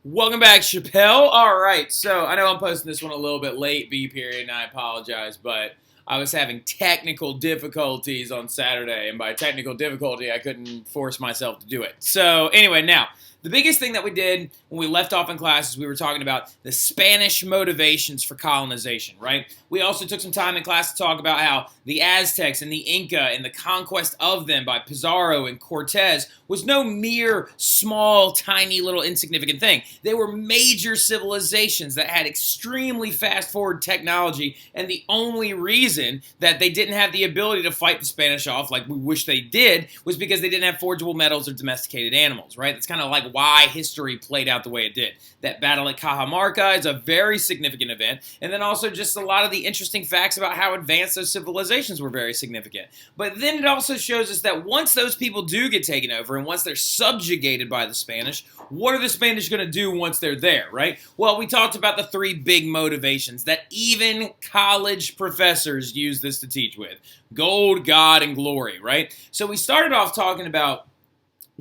Welcome back, Chappelle. All right, so I know I'm posting this one a little bit late, B period, and I apologize, but I was having technical difficulties on Saturday, and by technical difficulty, I couldn't force myself to do it. So anyway, now, the biggest thing that we did when we left off in class is we were talking about the Spanish motivations for colonization, right? We also took some time in class to talk about how the Aztecs and the Inca and the conquest of them by Pizarro and Cortez was no mere small, tiny, little insignificant thing. They were major civilizations that had extremely fast-forward technology, and the only reason that they didn't have the ability to fight the Spanish off like we wish they did was because they didn't have forgeable metals or domesticated animals, right? That's kind of like why history played out the way it did. That battle at Cajamarca is a very significant event, and then also just a lot of the interesting facts about how advanced those civilizations were very significant. But then it also shows us that once those people do get taken over, and once they're subjugated by the Spanish, what are the Spanish going to do once they're there, right? Well, we talked about the three big motivations that even college professors use this to teach with. Gold, God, and glory, right? So we started off talking about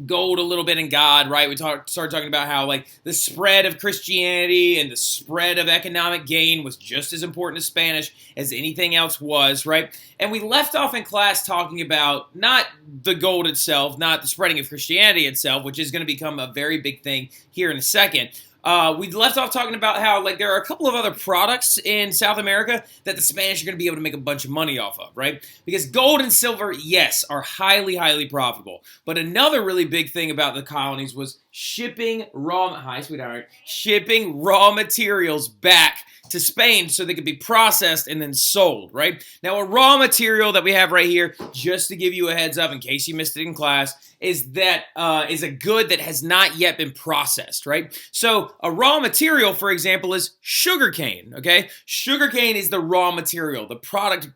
gold a little bit in God, right? We started talking about how like the spread of Christianity and the spread of economic gain was just as important to Spanish as anything else was, right? And we left off in class talking about not the gold itself, not the spreading of Christianity itself, which is going to become a very big thing here in a second. We left off talking about how like there are a couple of other products in South America that the Spanish are going to be able to make a bunch of money off of, right? Because gold and silver, yes, are highly, highly profitable. But another really big thing about the colonies was shipping raw materials back to Spain so they could be processed and then sold, right? Now, a raw material that we have right here, just to give you a heads up in case you missed it in class, is a good that has not yet been processed, right? So a raw material, for example, is sugarcane, okay? Sugarcane is the raw material, the product,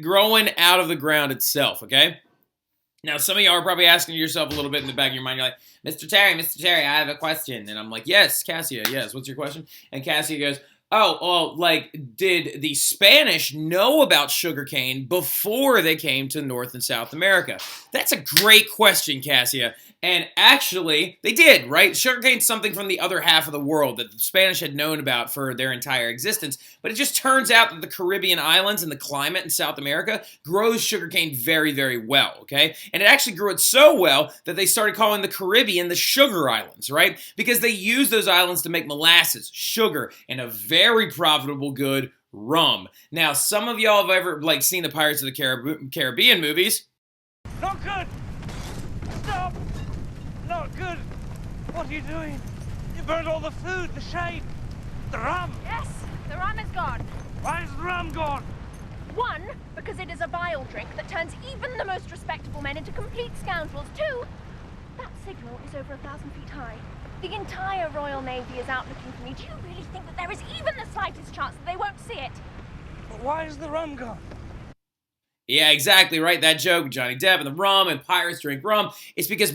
growing out of the ground itself, okay? Now, some of y'all are probably asking yourself a little bit in the back of your mind, you're like, Mr. Terry, I have a question. And I'm like, yes, Cassia, yes, what's your question? And Cassia goes, oh, well, like, did the Spanish know about sugarcane before they came to North and South America? That's a great question, Cassia. And actually, they did, right? Sugarcane's something from the other half of the world that the Spanish had known about for their entire existence. But it just turns out that the Caribbean islands and the climate in South America grows sugarcane very, very well, okay? And it actually grew it so well that they started calling the Caribbean the Sugar Islands, right? Because they used those islands to make molasses, sugar, and a very profitable good, rum. Now, some of y'all have ever like seen the Pirates of the Caribbean movies. Not good! Stop! Not good! What are you doing? You burned all the food, the shade, the rum! Yes, the rum is gone. Why is the rum gone? One, because it is a vile drink that turns even the most respectable men into complete scoundrels. Two, that signal is over 1,000 feet high. The entire Royal Navy is out looking for me. Do you really think that there is even the slightest chance that they won't see it? But why is the rum gone? Yeah, exactly, right? That joke, Johnny Depp and the rum and pirates drink rum. It's because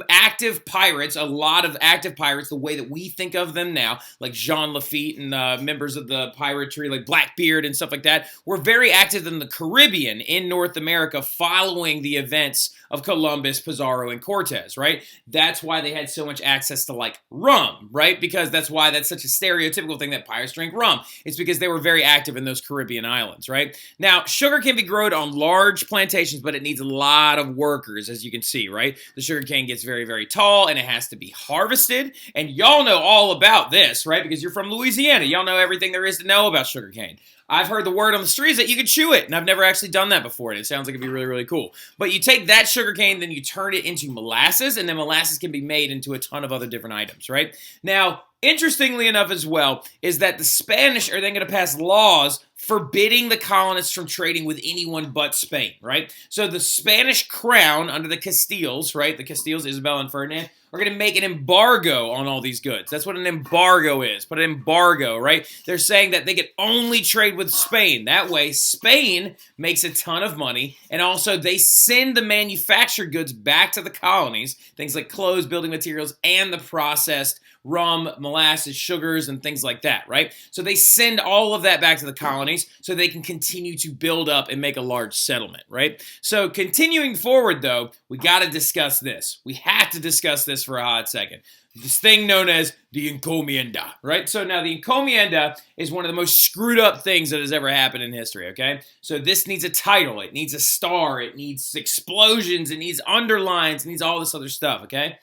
active pirates, a lot of active pirates, the way that we think of them now, like Jean Lafitte and members of the piratery, like Blackbeard and stuff like that, were very active in the Caribbean in North America following the events of Columbus, Pizarro, and Cortez, right? That's why they had so much access to, like, rum, right? Because that's why that's such a stereotypical thing that pirates drink rum. It's because they were very active in those Caribbean islands, right? Now, sugar can be grown on large plantations, but it needs a lot of workers, as you can see, right? The sugar cane gets very, very tall, and it has to be harvested, and y'all know all about this, right? Because you're from Louisiana. Y'all know everything there is to know about sugar cane. I've heard the word on the streets that you can chew it, and I've never actually done that before, and it sounds like it'd be really, really cool. But you take that sugar cane, then you turn it into molasses, and then molasses can be made into a ton of other different items, right? Now, interestingly enough as well, is that the Spanish are then going to pass laws forbidding the colonists from trading with anyone but Spain, right? So the Spanish crown under the Castiles, right? The Castiles, Isabel and Ferdinand, are going to make an embargo on all these goods. That's what an embargo is. But an embargo, right? They're saying that they can only trade with Spain. That way, Spain makes a ton of money, and also they send the manufactured goods back to the colonies, things like clothes, building materials, and the processed rum, molasses, sugars, and things like that, right? So they send all of that back to the colonies so they can continue to build up and make a large settlement, right? So continuing forward, though, we got to discuss this. We have to discuss this this for a hot second. This thing known as the Encomienda, right? So now the Encomienda is one of the most screwed up things that has ever happened in history, okay? So this needs a title, it needs a star, it needs explosions, it needs underlines, it needs all this other stuff, okay?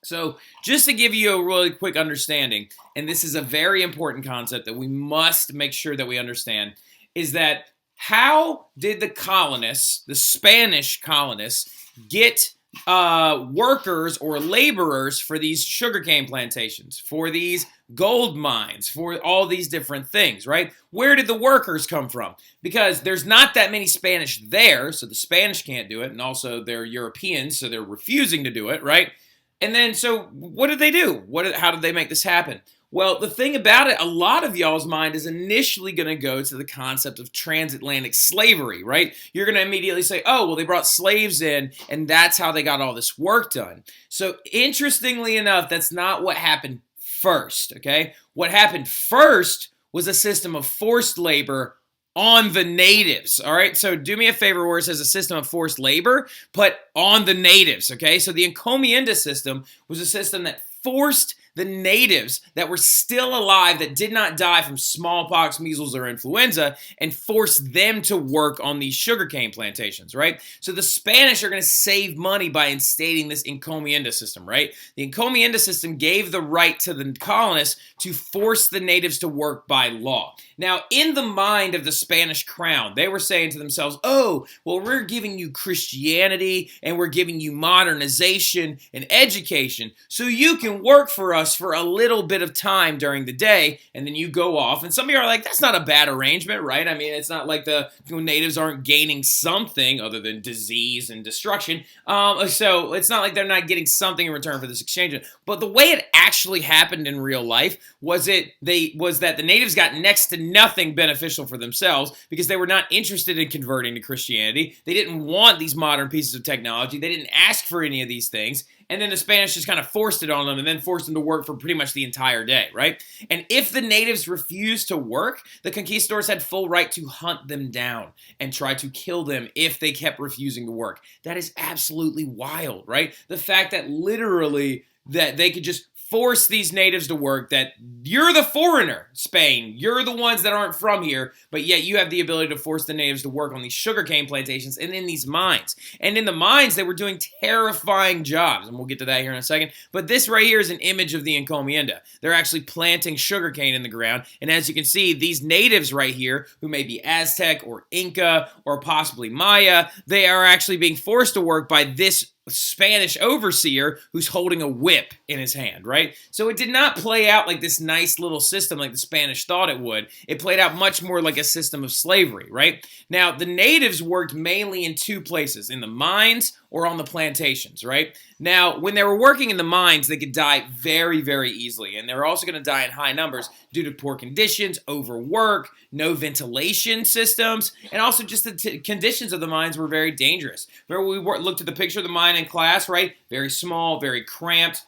So just to give you a really quick understanding, and this is a very important concept that we must make sure that we understand, is that how did the colonists, the Spanish colonists, get workers or laborers for these sugarcane plantations, for these gold mines, for all these different things, right? Where did the workers come from? Because there's not that many Spanish there, so the Spanish can't do it, and also they're Europeans, so they're refusing to do it, right? And then, so what did they do? How did they make this happen? Well, the thing about it, a lot of y'all's mind is initially going to go to the concept of transatlantic slavery, right? You're going to immediately say, oh, well, they brought slaves in, and that's how they got all this work done. So, interestingly enough, that's not what happened first, okay? What happened first was a system of forced labor on the natives, all right? So do me a favor where it says a system of forced labor, put on the natives, okay? So the Encomienda system was a system that forced the natives that were still alive, that did not die from smallpox, measles, or influenza, and forced them to work on these sugarcane plantations, right? So the Spanish are going to save money by instating this Encomienda system, right? The Encomienda system gave the right to the colonists to force the natives to work by law. Now, in the mind of the Spanish crown, they were saying to themselves, oh, well, we're giving you Christianity, and we're giving you modernization and education, so you can work for us for a little bit of time during the day, and then you go off. And some of you are like, that's not a bad arrangement, right? I mean, it's not like the natives aren't gaining something other than disease and destruction. So it's not like they're not getting something in return for this exchange. But the way it actually happened in real life was that the natives got next to nothing beneficial for themselves because they were not interested in converting to Christianity. They didn't want these modern pieces of technology. They didn't ask for any of these things. And then the Spanish just kind of forced it on them and then forced them to work for pretty much the entire day, right? And if the natives refused to work, the conquistadors had full right to hunt them down and try to kill them if they kept refusing to work. That is absolutely wild, right? The fact that literally that they could just force these natives to work, that you're the foreigner, Spain. You're the ones that aren't from here, but yet you have the ability to force the natives to work on these sugarcane plantations and in these mines. And in the mines, they were doing terrifying jobs, and we'll get to that here in a second. But this right here is an image of the Encomienda. They're actually planting sugarcane in the ground, and as you can see, these natives right here, who may be Aztec or Inca or possibly Maya, they are actually being forced to work by this Spanish overseer who's holding a whip in his hand, right? So it did not play out like this nice little system like the Spanish thought it would. It played out much more like a system of slavery, right? Now, the natives worked mainly in two places, in the mines or on the plantations, right? Now, when they were working in the mines, they could die very, very easily, and they were also going to die in high numbers due to poor conditions, overwork, no ventilation systems, and also just the conditions of the mines were very dangerous. Remember, we looked at the picture of the mine in class, right? Very small, very cramped.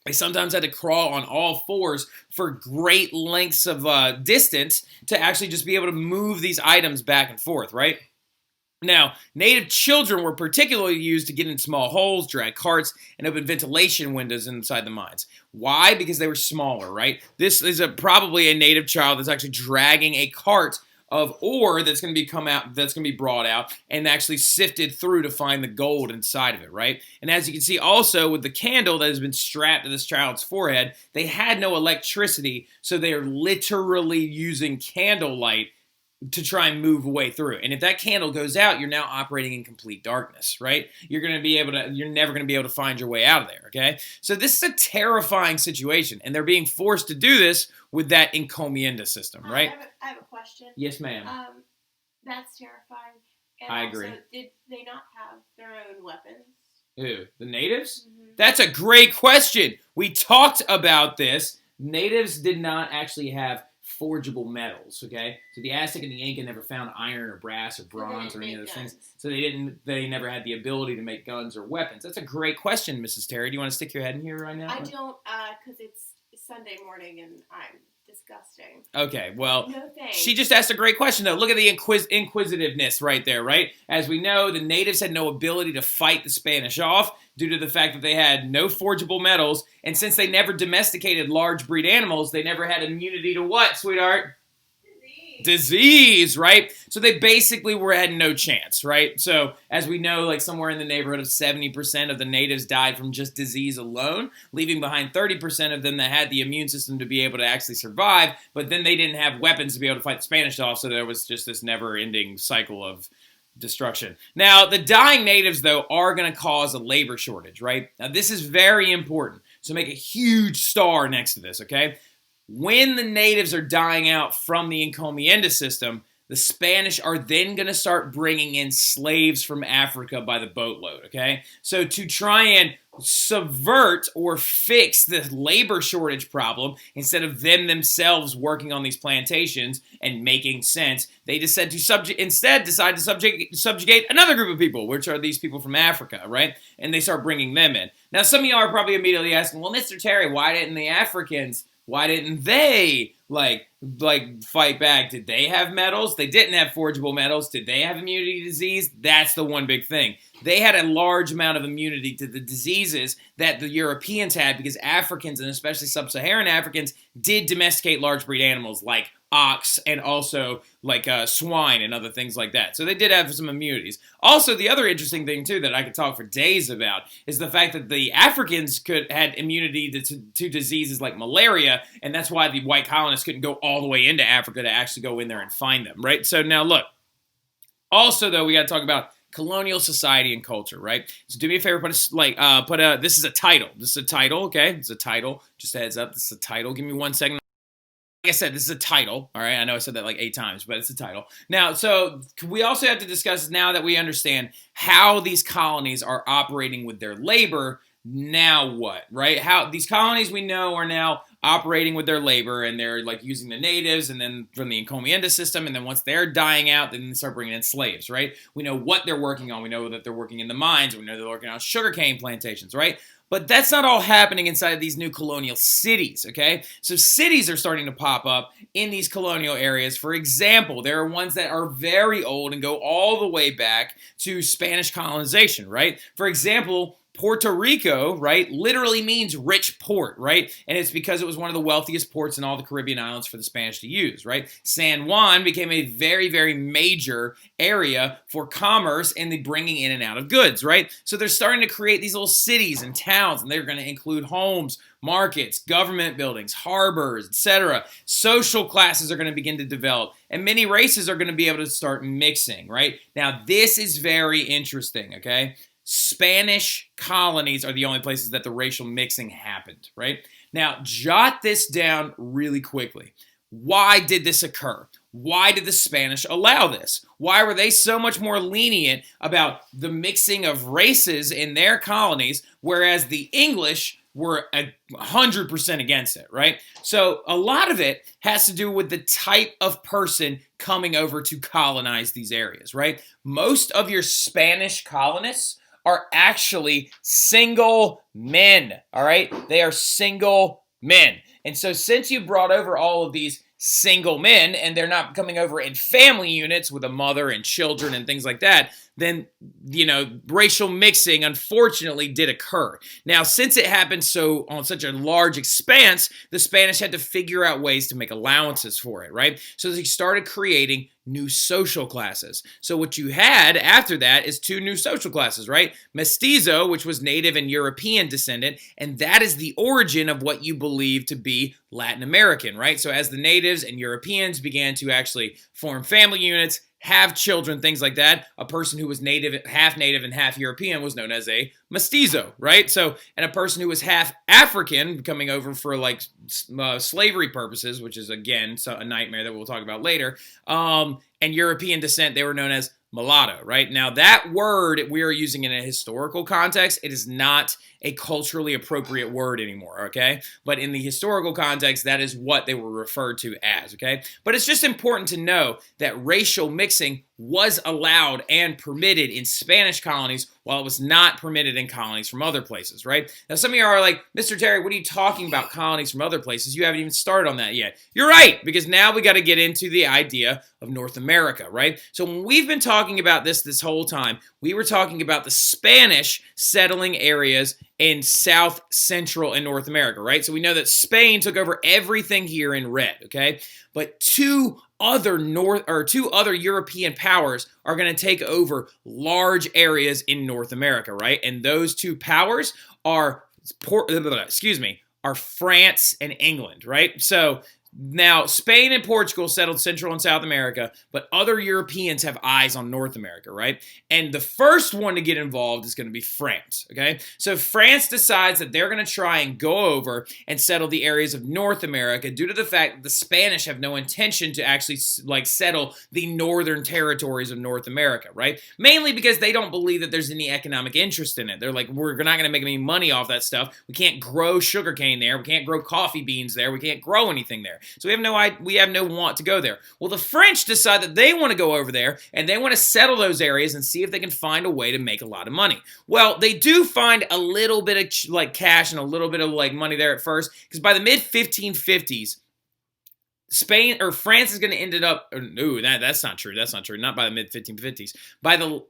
They sometimes had to crawl on all fours for great lengths of distance to actually just be able to move these items back and forth, right? Now, native children were particularly used to get in small holes, drag carts, and open ventilation windows inside the mines. Why? Because they were smaller, right? This is probably a native child that's actually dragging a cart of ore that's going to be brought out and actually sifted through to find the gold inside of it, right? And as you can see also with the candle that has been strapped to this child's forehead, they had no electricity, so they are literally using candlelight to try and move a way through. And if that candle goes out, you're now operating in complete darkness, right? You're never going to be able to find your way out of there, okay? So this is a terrifying situation, and they're being forced to do this with that Encomienda system, right? I have a question. Yes, ma'am. That's terrifying. And I also, agree. did they not have their own weapons? Who? The natives? Mm-hmm. That's a great question. We talked about this. Natives did not actually have forgeable metals, okay? So the Aztec and the Inca never found iron or brass or bronze or any of those things. So they never had the ability to make guns or weapons. That's a great question, Mrs. Terry. Do you want to stick your head in here right now? I don't, because it's Sunday morning and I'm disgusting. Okay, well, No thanks. she just asked a great question, though. Look at the inquisitiveness right there, right? As we know, the natives had no ability to fight the Spanish off due to the fact that they had no forgeable metals, and since they never domesticated large breed animals, they never had immunity to what, sweetheart? Disease, right? So they basically had no chance, right? So as we know, like somewhere in the neighborhood of 70% of the natives died from just disease alone, leaving behind 30% of them that had the immune system to be able to actually survive, but then they didn't have weapons to be able to fight the Spanish off, so there was just this never-ending cycle of destruction. Now, the dying natives, though, are going to cause a labor shortage, right? Now, this is very important, so make a huge star next to this, okay? When the natives are dying out from the Encomienda system, the Spanish are then going to start bringing in slaves from Africa by the boatload, okay? So to try and subvert or fix the labor shortage problem, instead of them themselves working on these plantations and making sense, they decide to subjugate another group of people, which are these people from Africa, right? And they start bringing them in. Now, some of y'all are probably immediately asking, well, Mr. Terry, why didn't they fight back? Did they have metals? They didn't have forgeable metals. Did they have immunity to disease? That's the one big thing. They had a large amount of immunity to the diseases that the Europeans had because Africans, and especially sub-Saharan Africans, did domesticate large breed animals like ox and also like swine and other things like that. So they did have some immunities. Also, the other interesting thing, too, that I could talk for days about is the fact that the Africans had immunity to diseases like malaria, and that's why the white colonists couldn't go all the way into Africa to actually go in there and find them, right? So now look. Also, though, we got to talk about colonial society and culture, right? So do me a favor, this is a title. This is a title, okay? It's a title. Just a heads up, this is a title. Give me 1 second. Like I said, this is a title, all right? I know I said that like 8 times, but it's a title. Now, so we also have to discuss, now that we understand how these colonies are operating with their labor, now what, right? How these colonies, we know, are now operating with their labor, and they're like using the natives and then from the Encomienda system, and then once they're dying out, then they start bringing in slaves, right? We know what they're working on. We know that they're working in the mines. We know they're working on sugarcane plantations, right? But that's not all happening inside of these new colonial cities, okay? So cities are starting to pop up in these colonial areas. For example, there are ones that are very old and go all the way back to Spanish colonization, right? For example, Puerto Rico, right, literally means rich port, right? And it's because it was one of the wealthiest ports in all the Caribbean islands for the Spanish to use, right? San Juan became a very, very major area for commerce and the bringing in and out of goods, right? So they're starting to create these little cities and towns, and they're going to include homes, markets, government buildings, harbors, etc. Social classes are going to begin to develop, and many races are going to be able to start mixing, right? Now, this is very interesting, okay? Spanish colonies are the only places that the racial mixing happened, right? Now, jot this down really quickly. Why did this occur? Why did the Spanish allow this? Why were they so much more lenient about the mixing of races in their colonies, whereas the English were 100% against it, right? So a lot of it has to do with the type of person coming over to colonize these areas, right? Most of your Spanish colonists are actually single men, all right? They are single men. And so since you brought over all of these single men and they're not coming over in family units with a mother and children and things like that, then, you know, racial mixing unfortunately did occur. Now, since it happened on such a large expanse, the Spanish had to figure out ways to make allowances for it, right? So they started creating new social classes. So what you had after that is 2 new social classes, right? Mestizo, which was Native and European descendant, and that is the origin of what you believe to be Latin American, right? So as the natives and Europeans began to actually form family units, have children, things like that, a person who was native and half European was known as a mestizo, right? So, and a person who was half African coming over for like slavery purposes, which is again a nightmare that we'll talk about later, and European descent, they were known as mulatto, right? Now that word we are using in a historical context. It is not a culturally appropriate word anymore, okay? But in the historical context, that is what they were referred to as, okay? But it's just important to know that racial mixing was allowed and permitted in Spanish colonies while it was not permitted in colonies from other places, right? Now, some of you are like, Mr. Terry, what are you talking about colonies from other places? You haven't even started on that yet. You're right, because now we got to get into the idea of North America, right? So when we've been talking about this whole time, we were talking about the Spanish settling areas in South, Central, and North America, right? So we know that Spain took over everything here in red, okay? But two other European powers are going to take over large areas in North America, right? And those two powers are France and England, right? So now, Spain and Portugal settled Central and South America, but other Europeans have eyes on North America, right? And the first one to get involved is going to be France, okay? So France decides that they're going to try and go over and settle the areas of North America due to the fact that the Spanish have no intention to actually, settle the northern territories of North America, right? Mainly because they don't believe that there's any economic interest in it. They're like, we're not going to make any money off that stuff. We can't grow sugarcane there. We can't grow coffee beans there. We can't grow anything there. So we have no want to go there. Well, the French decide that they want to go over there and they want to settle those areas and see if they can find a way to make a lot of money. Well, they do find a little bit of cash and a little bit of money there at first, because by the mid 1550s, Spain or France is going to end up. No, that's not true. That's not true. Not by the mid 1550s. By the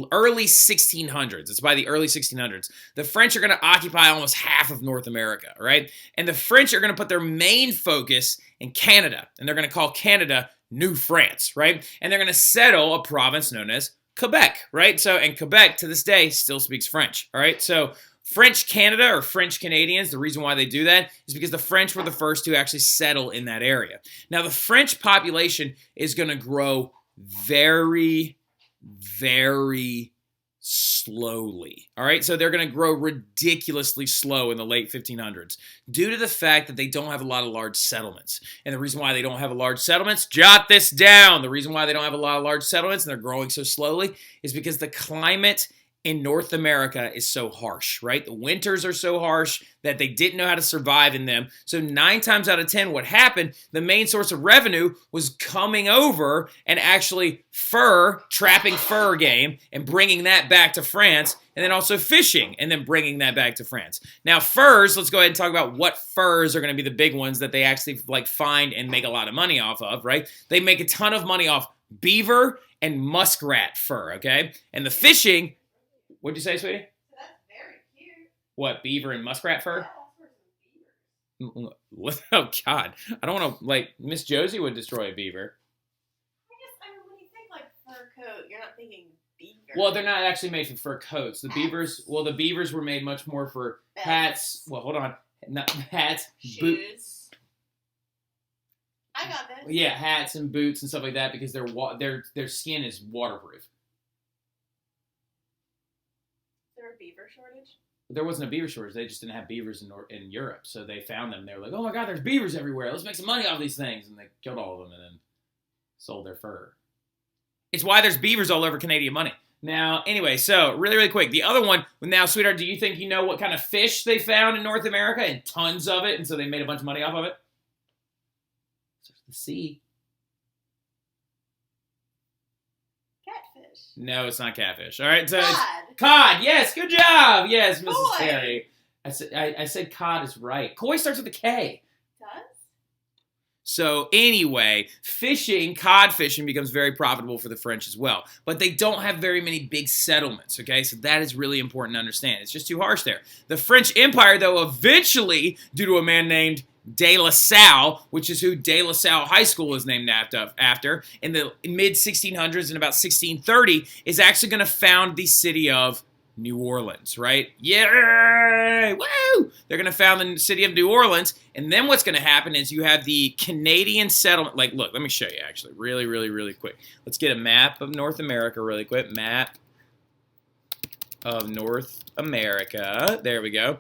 early 1600s. It's by the early 1600s. The French are going to occupy almost half of North America, right? And the French are going to put their main focus in Canada, and they're going to call Canada New France, right? And they're going to settle a province known as Quebec, right? So, and Quebec to this day still speaks French, all right? So, French Canada or French Canadians, the reason why they do that is because the French were the first to actually settle in that area. Now, the French population is going to grow very, very slowly. All right, so they're going to grow ridiculously slow in the late 1500s due to the fact that they don't have a lot of large settlements. And the reason why they don't have a large settlements, jot this down. The reason why they don't have a lot of large settlements and they're growing so slowly is because the climate in North America is so harsh, right? The winters are so harsh that they didn't know how to survive in them. So 9 times out of 10, what happened, the main source of revenue was coming over and actually trapping fur game and bringing that back to France, and then also fishing and then bringing that back to France. Now furs, let's go ahead and talk about what furs are going to be the big ones that they actually find and make a lot of money off of, right? They make a ton of money off beaver and muskrat fur, okay? And the fishing, what'd you say, sweetie? That's very cute. What, beaver and muskrat fur? Yeah, that's for some beavers. Oh, God. I don't want to, Miss Josie would destroy a beaver. I mean, when you think fur coat, you're not thinking beaver. Well, they're not actually made for fur coats. The beavers were made much more for hats. Well, hold on. Not hats. Shoes. I got this. Yeah, hats and boots and stuff like that because their skin is waterproof. A beaver shortage? There wasn't a beaver shortage. They just didn't have beavers in Europe. So they found them. They were like, oh my God, there's beavers everywhere. Let's make some money off these things. And they killed all of them and then sold their fur. It's why there's beavers all over Canadian money. Now, anyway, so really, really quick. The other one, now, sweetheart, do you think you know what kind of fish they found in North America? And tons of it. And so they made a bunch of money off of it? The sea. Catfish. No, it's not catfish. All right, so Cod. It's cod. Yes, good job. Yes, Mrs. Koi. Terry. I said cod is right. Koi starts with a K. Does? So anyway, cod fishing becomes very profitable for the French as well. But they don't have very many big settlements, okay? So that is really important to understand. It's just too harsh there. The French Empire, though, eventually, due to a man named De La Salle, which is who De La Salle High School is named after, in the mid-1600s and about 1630, is actually going to found the city of New Orleans, right? Yay! Woo! They're going to found the city of New Orleans, and then what's going to happen is you have the Canadian settlement. Look, let me show you, actually, really, really, really quick. Let's get a map of North America really quick. Map of North America. There we go.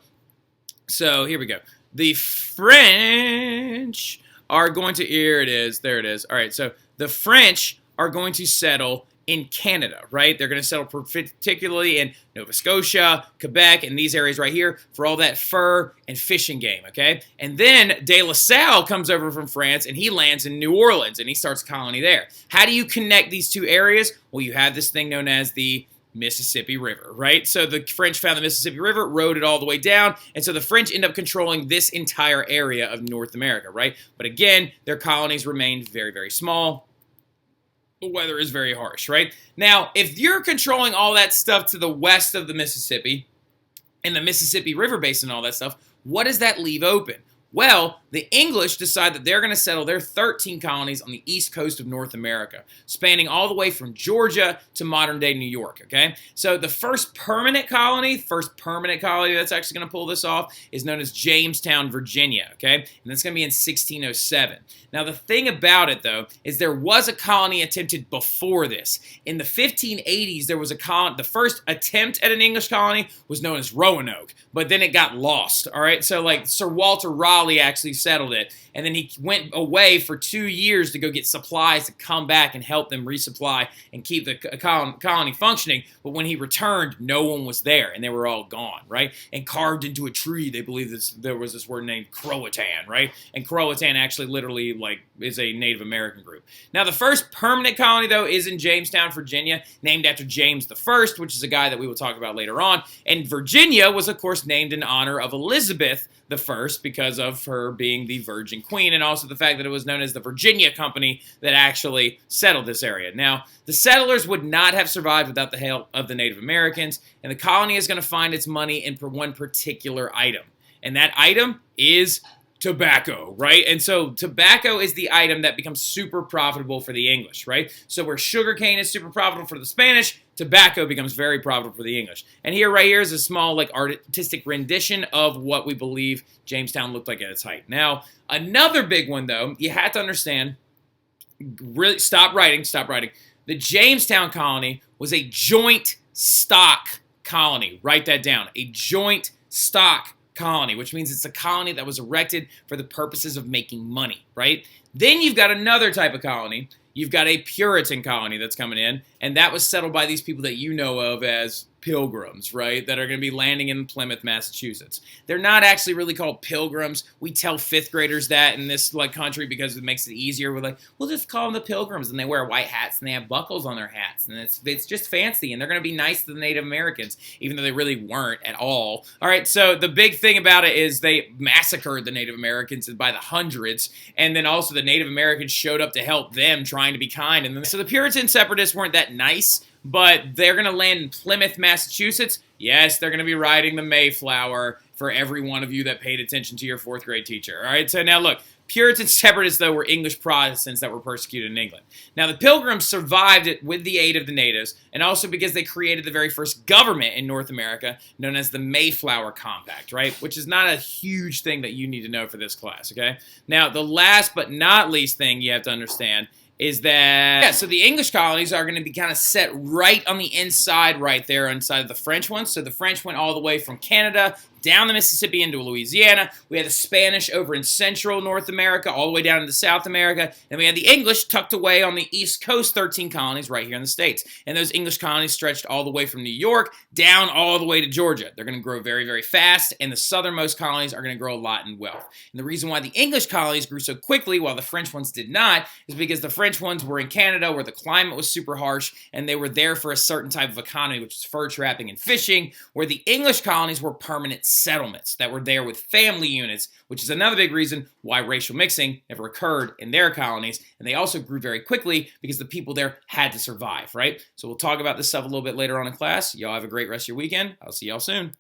So, here we go. The French are going to, here it is, there it is. All right, so the French are going to settle in Canada, right? They're going to settle particularly in Nova Scotia, Quebec, and these areas right here for all that fur and fishing game, okay? And then De La Salle comes over from France, and he lands in New Orleans, and he starts a colony there. How do you connect these two areas? Well, you have this thing known as the Mississippi River, right? So the French found the Mississippi River, rode it all the way down, and so the French end up controlling this entire area of North America, right? But again, their colonies remained very, very small. The weather is very harsh, right? Now, if you're controlling all that stuff to the west of the Mississippi and the Mississippi River Basin and all that stuff, what does that leave open? Well, the English decide that they're going to settle their 13 colonies on the east coast of North America, spanning all the way from Georgia to modern-day New York, okay? So the first permanent colony that's actually going to pull this off is known as Jamestown, Virginia, okay? And that's going to be in 1607. Now, the thing about it, though, is there was a colony attempted before this. In the 1580s, there was a colony. The first attempt at an English colony was known as Roanoke, but then it got lost, all right? So, like, Sir Walter Raleigh actually settled it, and then he went away for 2 years to go get supplies to come back and help them resupply and keep the colony functioning. But when he returned, no one was there, and they were all gone, right? And carved into a tree, they believe there was this word named Croatan, right? And Croatan actually literally, like, is a Native American group. Now, the first permanent colony, though, is in Jamestown, Virginia, named after James I, which is a guy that we will talk about later on. And Virginia was, of course, named in honor of Elizabeth I because of her being the Virgin Queen, and also the fact that it was known as the Virginia Company that actually settled this area. Now, the settlers would not have survived without the help of the Native Americans, and the colony is going to find its money in one particular item, and that item is tobacco, right? And so tobacco is the item that becomes super profitable for the English, right? So where sugarcane is super profitable for the Spanish, tobacco becomes very profitable for the English. And here, right here, is a small, like, artistic rendition of what we believe Jamestown looked like at its height. Now, another big one, though, you have to understand, really, stop writing. The Jamestown colony was a joint stock colony. Write that down. A joint stock colony, which means it's a colony that was erected for the purposes of making money, right? Then you've got another type of colony. You've got a Puritan colony that's coming in, and that was settled by these people that you know of as Pilgrims, right, that are going to be landing in Plymouth, Massachusetts. They're not actually really called Pilgrims. We tell fifth graders that in this, like, country because it makes it easier. We're like, we'll just call them the Pilgrims, and they wear white hats, and they have buckles on their hats, and it's just fancy, and they're going to be nice to the Native Americans, even though they really weren't at all. All right, so the big thing about it is they massacred the Native Americans by the hundreds, and then also the Native Americans showed up to help them, trying to be kind. And so the Puritan separatists weren't that nice, but they're going to land in Plymouth, Massachusetts. Yes, they're going to be riding the Mayflower for every one of you that paid attention to your fourth grade teacher. All right, so now look, Puritan separatists, though, were English Protestants that were persecuted in England. Now, the Pilgrims survived it with the aid of the natives, and also because they created the very first government in North America, known as the Mayflower Compact, right? Which is not a huge thing that you need to know for this class, okay? Now, the last but not least thing you have to understand is that, yeah, so the English colonies are going to be kind of set right on the inside right there inside of the French ones. So the French went all the way from Canada down the Mississippi into Louisiana. We had the Spanish over in central North America, all the way down into South America. And we had the English tucked away on the East Coast, 13 colonies right here in the States. And those English colonies stretched all the way from New York down all the way to Georgia. They're going to grow very, very fast, and the southernmost colonies are going to grow a lot in wealth. And the reason why the English colonies grew so quickly while the French ones did not is because the French ones were in Canada where the climate was super harsh, and they were there for a certain type of economy, which is fur trapping and fishing, where the English colonies were permanent settlements that were there with family units, which is another big reason why racial mixing never occurred in their colonies. And they also grew very quickly because the people there had to survive, right? So we'll talk about this stuff a little bit later on in class. Y'all have a great rest of your weekend. I'll see y'all soon.